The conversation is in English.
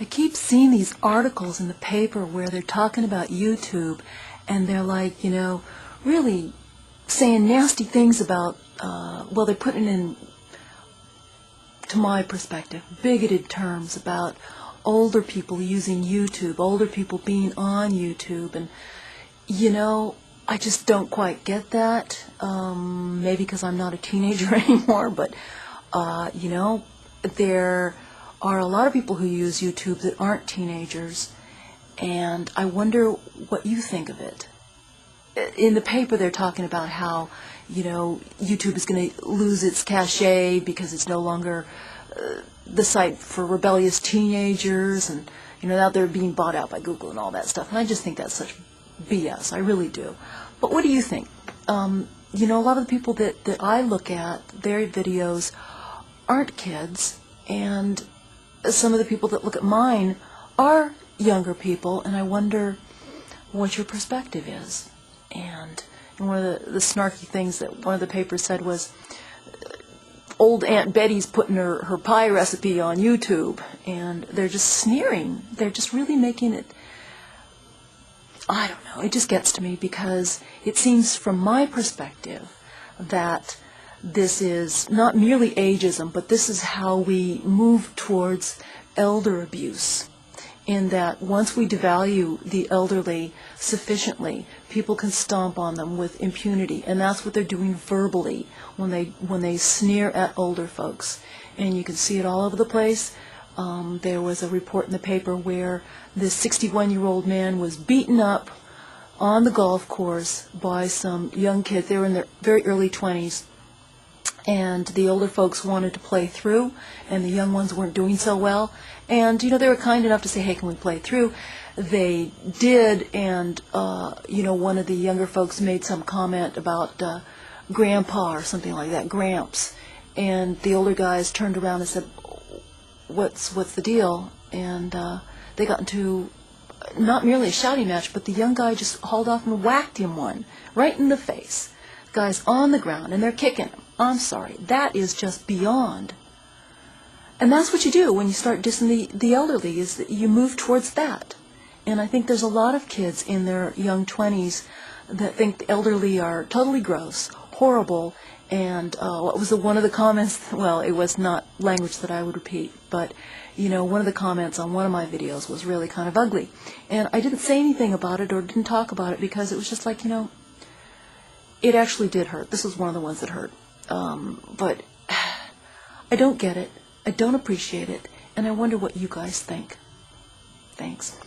I keep seeing these articles in the paper where they're talking about YouTube, and they're like, really saying nasty things about, well, they're putting in, to my perspective, bigoted terms about older people using YouTube, older people being on YouTube, and, I just don't quite get that, maybe because I'm not a teenager anymore, but, there are a lot of people who use YouTube that aren't teenagers, and I wonder what you think of it. In the paper they're talking about how, YouTube is going to lose its cachet because it's no longer the site for rebellious teenagers, and, now they're being bought out by Google and all that stuff, and I just think that's such BS, I really do. But what do you think? A lot of the people that I look at, their videos aren't kids, and some of the people that look at mine are younger people, and I wonder what your perspective is. And one of the snarky things that one of the papers said was, old Aunt Betty's putting her pie recipe on YouTube, and they're just sneering. They're just really making it, I don't know, it just gets to me because it seems from my perspective that this is not merely ageism, but this is how we move towards elder abuse, in that once we devalue the elderly sufficiently, people can stomp on them with impunity, and that's what they're doing verbally when they sneer at older folks. And you can see it all over the place. There was a report in the paper where this 61-year-old man was beaten up on the golf course by some young kids. They were in their very early 20s. And the older folks wanted to play through, and the young ones weren't doing so well. And, they were kind enough to say, hey, can we play through? They did, and, one of the younger folks made some comment about Grandpa or something like that, Gramps. And the older guys turned around and said, what's the deal? And they got into not merely a shouting match, but the young guy just hauled off and whacked him one right in the face. The guy's on the ground, and they're kicking him. I'm sorry, that is just beyond. And that's what you do when you start dissing the elderly, is that you move towards that. And I think there's a lot of kids in their young 20s that think the elderly are totally gross, horrible, and what was one of the comments, well, it was not language that I would repeat, but, one of the comments on one of my videos was really kind of ugly. And I didn't say anything about it or didn't talk about it because it was just like, it actually did hurt. This was one of the ones that hurt. But I don't get it, I don't appreciate it, and I wonder what you guys think. Thanks.